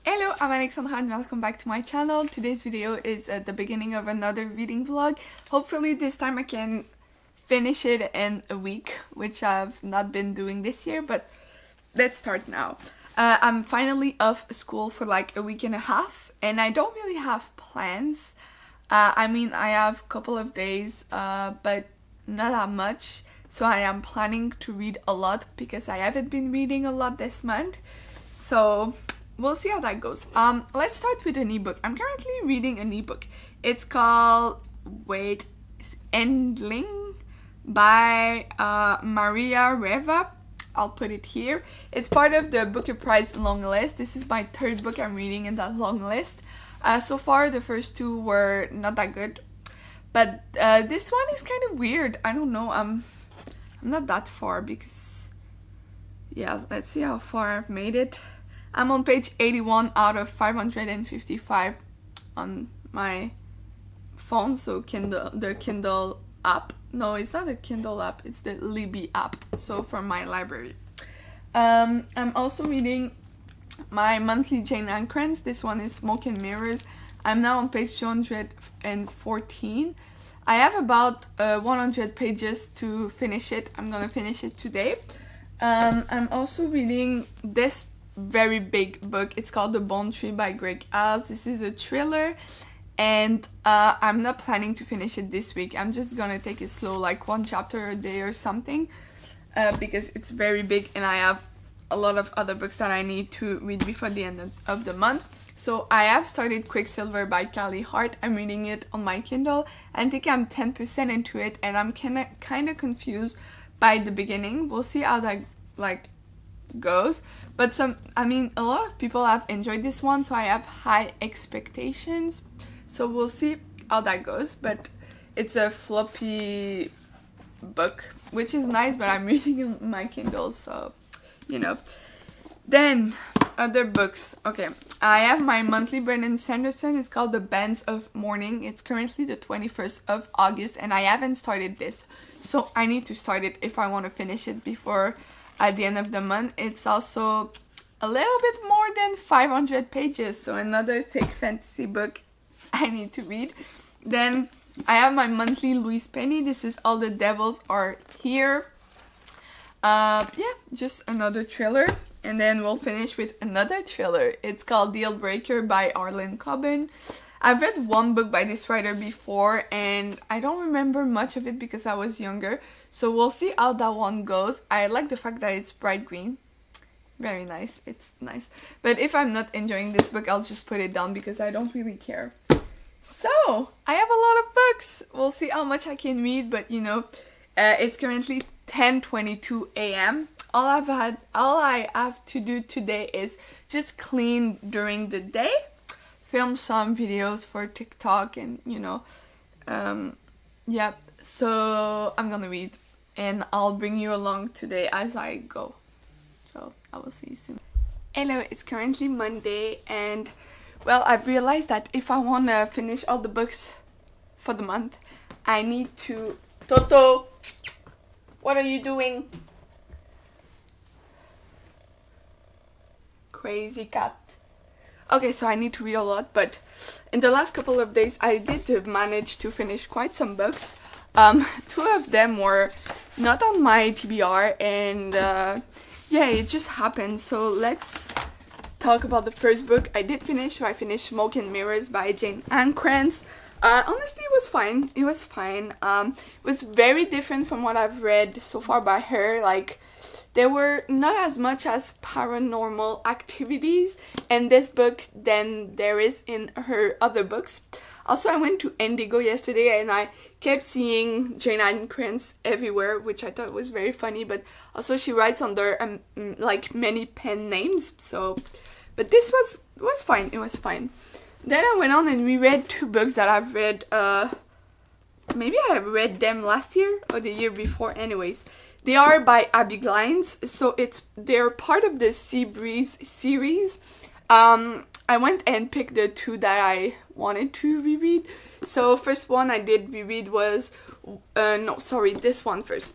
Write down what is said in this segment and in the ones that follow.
Hello, I'm Alexandra and welcome back to my channel. Today's video is at the beginning of another reading vlog. Hopefully this time I can finish it in a week, which I've not been doing this year, but let's start now. I'm finally off school for like a week and a half and I don't really have plans. I have a couple of days, but not that much. So I am planning to read a lot because I haven't been reading a lot this month. So we'll see how that goes. Let's start with an ebook. I'm currently reading an ebook. It's called Endling by Maria Reva. I'll put it here. It's part of the Booker Prize long list. This is my third book I'm reading in that long list. So far the first two were not that good, but this one is kind of weird. I don't know. I'm not that far because yeah, let's see how far I've made it. I'm on page 81 out of 555 on my phone, so the Kindle app. No, it's not the Kindle app, it's the Libby app, so from my library. I'm also reading my monthly Jane Ancrans. This one is Smoke and Mirrors. I'm now on page 214. I have about 100 pages to finish it. I'm gonna finish it today. I'm also reading this very big book. It's called The Bone Tree by Greg Alls. This is a thriller and I'm not planning to finish it this week. I'm just gonna take it slow, like one chapter a day or something, because it's very big and I have a lot of other books that I need to read before the end of the month. So I have started Quicksilver by Callie Hart. I'm reading it on my Kindle. I think I'm 10% into it and I'm kind of confused by the beginning. We'll see how that goes, but a lot of people have enjoyed this one, so I have high expectations, so we'll see how that goes. But it's a floppy book, which is nice, but I'm reading on my Kindle, so you know. Then other books. Okay, I have my monthly Brandon Sanderson. It's called The Bands of Mourning. It's currently the 21st of August and I haven't started this, so I need to start it if I want to finish it before at the end of the month. It's also a little bit more than 500 pages, so another thick fantasy book I need to read. Then I have my monthly Louise Penny. This is All the Devils Are Here. Yeah, just another thriller. And then we'll finish with another thriller. It's called Deal Breaker by Arlen Coben. I've read one book by this writer before and I don't remember much of it because I was younger. So we'll see how that one goes. I like the fact that it's bright green. Very nice. It's nice. But if I'm not enjoying this book, I'll just put it down because I don't really care. So, I have a lot of books. We'll see how much I can read, but you know, it's currently 10:22 a.m. All I have to do today is just clean during the day, film some videos for TikTok, and you know, yeah, so I'm gonna read and I'll bring you along today as I go. So I will see you soon. Hello, it's currently Monday and well, I've realized that if I want to finish all the books for the month, I need to... Toto, what are you doing? Crazy cat. Okay, so I need to read a lot, but in the last couple of days I did manage to finish quite some books. Two of them were not on my TBR and yeah, it just happened. So let's talk about the first book I did finish. So I finished Smoke and Mirrors by Jane Ancrans. Honestly, it was fine. It was fine. It was very different from what I've read so far by her. Like, there were not as much as paranormal activities in this book than there is in her other books. Also, I went to Indigo yesterday and I kept seeing Jane Ancrans everywhere, which I thought was very funny, but also she writes under like many pen names, so but this was fine. It was fine. Then I went on and reread two books that I've read, maybe I read them last year or the year before. Anyways, they are by Abby Glines, so they're part of the Sea Breeze series. I went and picked the two that I wanted to reread. So first one I did reread was this one first.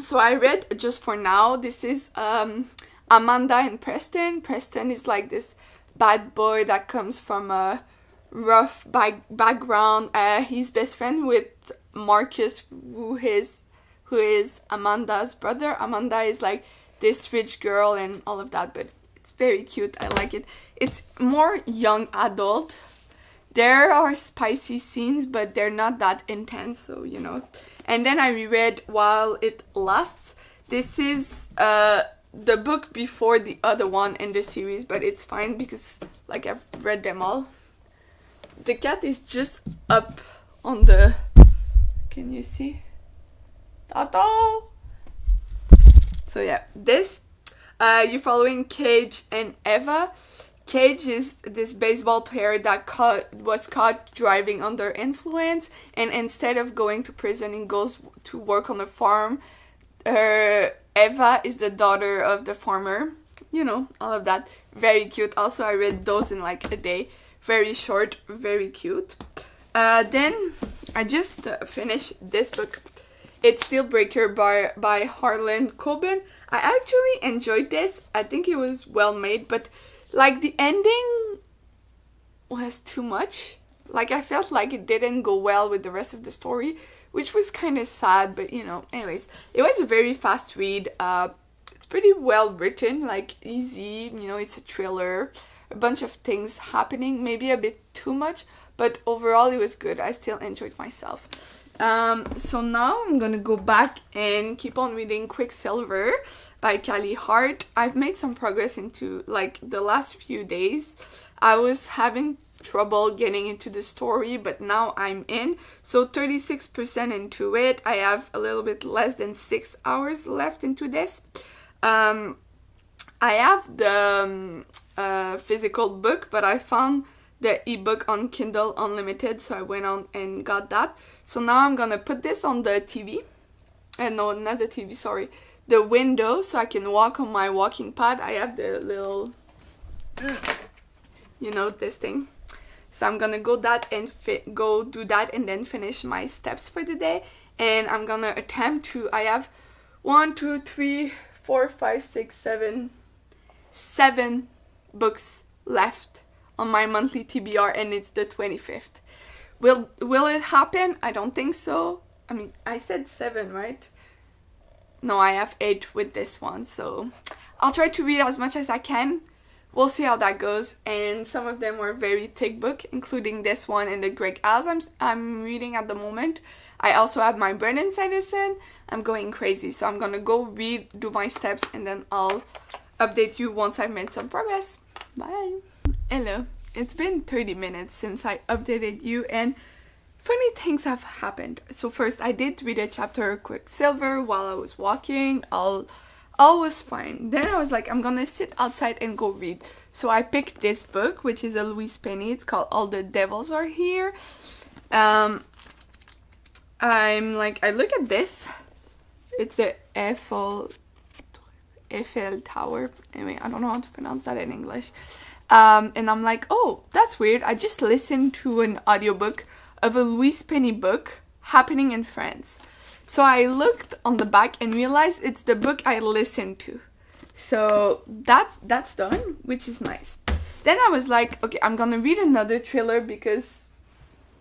So I read Just for Now. This is Amanda and Preston. Preston is like this bad boy that comes from a rough background. He's best friend with Marcus, who is Amanda's brother. Amanda is like this rich girl and all of that, but it's very cute. I like it. It's more young adult. There are spicy scenes, but they're not that intense, so you know. And then I reread While It Lasts. This is the book before the other one in the series, but it's fine because like I've read them all. The cat is just up on the... Can you see? Tato! So yeah, this you're following Cage and Eva. Cage is this baseball player that was caught driving under influence, and instead of going to prison, he goes to work on a farm. Eva is the daughter of the farmer. You know, all of that. Very cute. Also, I read those in like a day. Very short, very cute. Then I just finished this book. It's Steelbreaker by Harlan Coben. I actually enjoyed this. I think it was well made, but like the ending was too much. Like I felt like it didn't go well with the rest of the story, which was kind of sad, but you know, anyways, it was a very fast read. It's pretty well written, like easy, you know, it's a thriller, a bunch of things happening, maybe a bit too much, but overall it was good. I still enjoyed myself. So now I'm gonna go back and keep on reading Quicksilver by Callie Hart. I've made some progress into like the last few days. I was having trouble getting into the story, but now I'm in. So 36% into it. I have a little bit less than 6 hours left into this. I have the physical book, but I found the ebook on Kindle Unlimited, so I went on and got that. So now I'm gonna put this on the TV. No, not the TV, sorry. The window, so I can walk on my walking pad. I have the little, you know, this thing. So I'm gonna go do that and then finish my steps for the day. And I'm gonna attempt to, I have 1, 2, 3, 4, 5, 6, 7 books left on my monthly TBR, and it's the 25th. Will it happen? I don't think so. I mean, I said 7, right? No, I have 8 with this one, so I'll try to read as much as I can. We'll see how that goes. And some of them were very thick book, including this one and the Greg Alls I'm reading at the moment. I also have my Brandon Sanderson. I'm going crazy, so I'm gonna go read, do my steps, and then I'll update you once I've made some progress. Bye. Hello. It's been 30 minutes since I updated you, and funny things have happened. So first, I did read a chapter of Quicksilver while I was walking. All was fine. Then I was like, I'm gonna sit outside and go read. So I picked this book, which is a Louise Penny. It's called All the Devils Are Here. I'm like, I look at this. It's the Eiffel Tower. Anyway, I don't know how to pronounce that in English. And I'm like, oh, that's weird. I just listened to an audiobook of a Louise Penny book happening in France. So I looked on the back and realized it's the book I listened to. So that's done, which is nice. Then I was like, okay, I'm gonna read another thriller because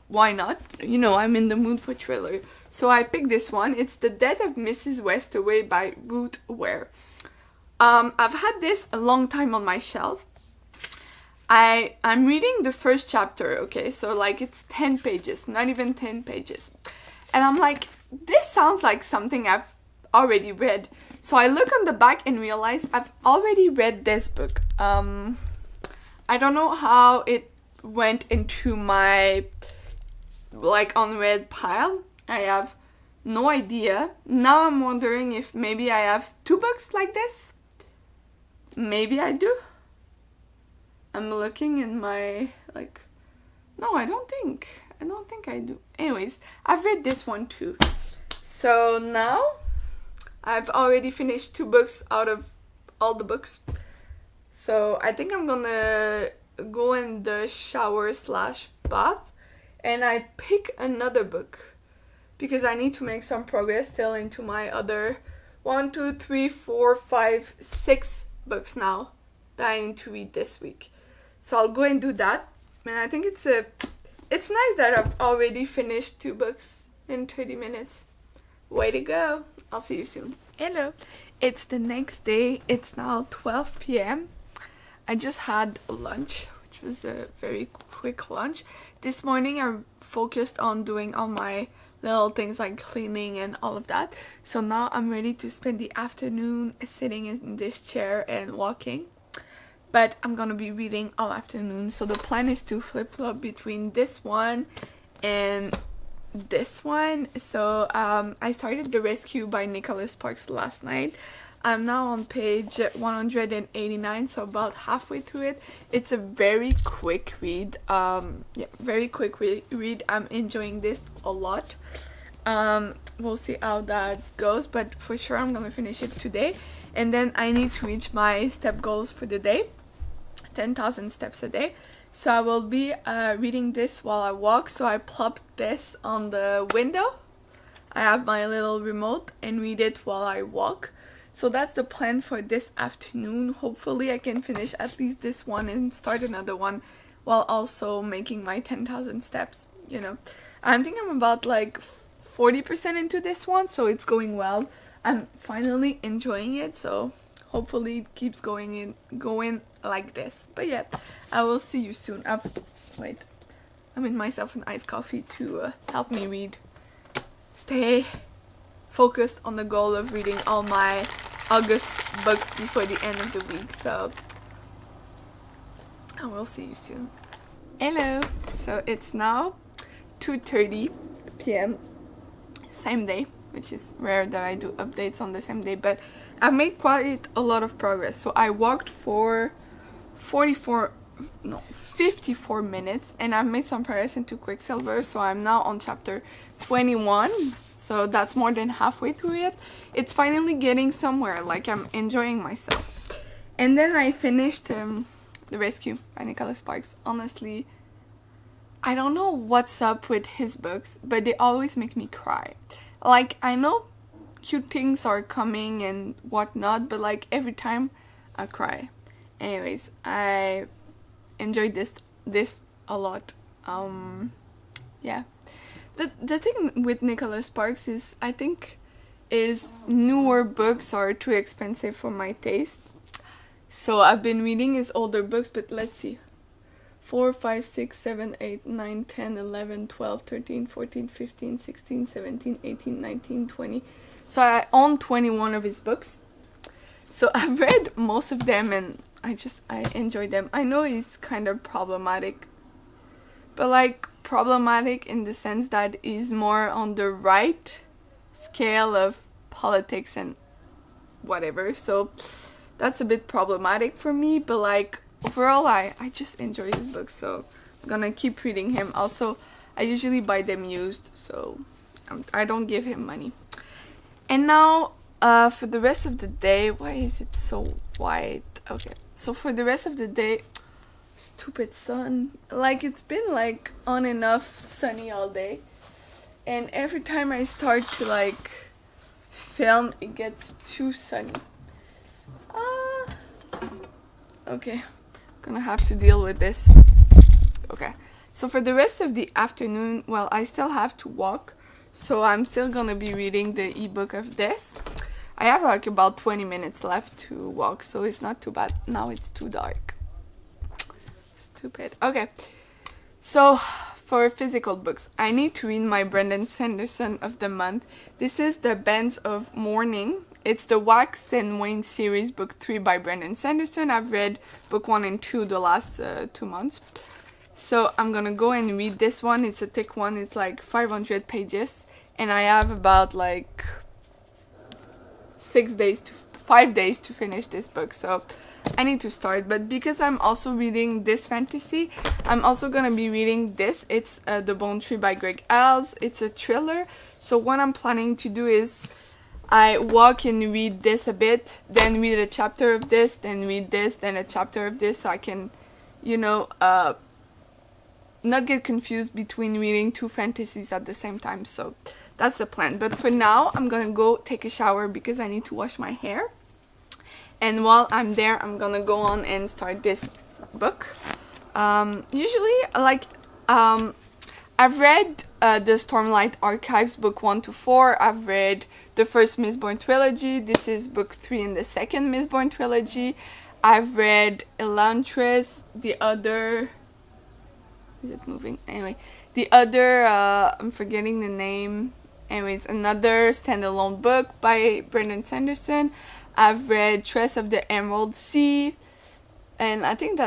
why not? You know, I'm in the mood for thriller. So I picked this one. It's The Death of Mrs. Westaway by Ruth Ware. I've had this a long time on my shelf. I'm reading the first chapter, okay? So like it's 10 pages, not even 10 pages. And I'm like, this sounds like something I've already read. So I look on the back and realize I've already read this book. I don't know how it went into my like unread pile. I have no idea. Now I'm wondering if maybe I have 2 books like this. Maybe I do. I'm looking in my, like, no, I don't think I do. Anyways, I've read this one too. So now, I've already finished 2 books out of all the books. So I think I'm gonna go in the shower/bath and I pick another book because I need to make some progress still into my other 1, 2, 3, 4, 5, 6 books now that I need to read this week. So I'll go and do that. And I think it's nice that I've already finished 2 books in 30 minutes. Way to go. I'll see you soon. Hello. It's the next day. It's now 12 p.m. I just had lunch, which was a very quick lunch. This morning I focused on doing all my little things like cleaning and all of that. So now I'm ready to spend the afternoon sitting in this chair and walking. But I'm gonna be reading all afternoon. So the plan is to flip-flop between this one and this one. So I started The Rescue by Nicholas Sparks last night. I'm now on page 189, so about halfway through it. It's a very quick read. Very quick read. I'm enjoying this a lot. We'll see how that goes, but for sure I'm gonna finish it today. And then I need to reach my step goals for the day, 10,000 steps a day. So I will be reading this while I walk. So I plopped this on the window. I have my little remote and read it while I walk. So that's the plan for this afternoon. Hopefully I can finish at least this one and start another one while also making my 10,000 steps, you know. I think I'm about like 40% into this one, so it's going well. I'm finally enjoying it, so hopefully it keeps going like this. But yeah, I will see you soon. I made myself an iced coffee to help me read. Stay focused on the goal of reading all my August books before the end of the week, so I will see you soon. Hello. So it's now 2:30 p.m. same day, which is rare that I do updates on the same day, but I've made quite a lot of progress. So I walked for 54 minutes and I've made some progress into Quicksilver. So I'm now on chapter 21, so that's more than halfway through it. It's finally getting somewhere, like I'm enjoying myself. And then I finished The Rescue by Nicholas Sparks. Honestly, I don't know what's up with his books, but they always make me cry. Like, I know cute things are coming and whatnot, but like every time I cry. Anyways, I enjoyed this a lot. Yeah. The thing with Nicholas Sparks is, I think, newer books are too expensive for my taste. So I've been reading his older books, but let's see. 4, 5, 6, 7, 8, 9, 10, 11, 12, 13, 14, 15, 16, 17, 18, 19, 20. So I own 21 of his books. So I've read most of them and I enjoy them. I know he's kind of problematic, but like problematic in the sense that he's more on the right scale of politics and whatever. So that's a bit problematic for me, but like overall I just enjoy his books, so I'm gonna keep reading him. Also, I usually buy them used, so I don't give him money. And now for the rest of the day, why is it so white? Okay, so for the rest of the day, stupid sun, like it's been like on and off sunny all day, and every time I start to like film, it gets too sunny. Okay, gonna have to deal with this. Okay, so for the rest of the afternoon, well, I still have to walk, so I'm still gonna be reading the ebook of this. I have like about 20 minutes left to walk, so it's not too bad. Now it's too dark. Stupid. Okay, so for physical books, I need to read my Brandon Sanderson of the month. This is The Bands of Mourning. It's the Wax and Wayne series, book 3 by Brandon Sanderson. I've read book 1 and 2 the last 2 months. So I'm gonna go and read this one. It's a thick one. It's like 500 pages. And I have about like 5 days to finish this book. So I need to start. But because I'm also reading this fantasy, I'm also gonna be reading this. It's The Bone Tree by Greg Alls. It's a thriller. So what I'm planning to do is I walk and read this a bit, then read a chapter of this, then read this, then a chapter of this, so I can, you know, not get confused between reading 2 fantasies at the same time. So that's the plan. But for now, I'm gonna go take a shower because I need to wash my hair. And while I'm there, I'm gonna go on and start this book. Usually, like, I've read the Stormlight Archives book 1 to 4. I've read the first Mistborn trilogy. This is book 3 in the second Mistborn trilogy. I've read Elantris, the other... Is it moving? Anyway, the other, I'm forgetting the name. Anyway, it's another standalone book by Brandon Sanderson. I've read Tress of the Emerald Sea. And I think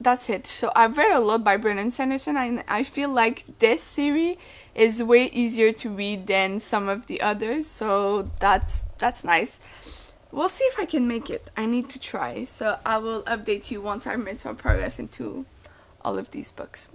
that's it. So I've read a lot by Brandon Sanderson, and I feel like this series is way easier to read than some of the others. So that's nice. We'll see if I can make it. I need to try. So I will update you once I've made some progress into all of these books.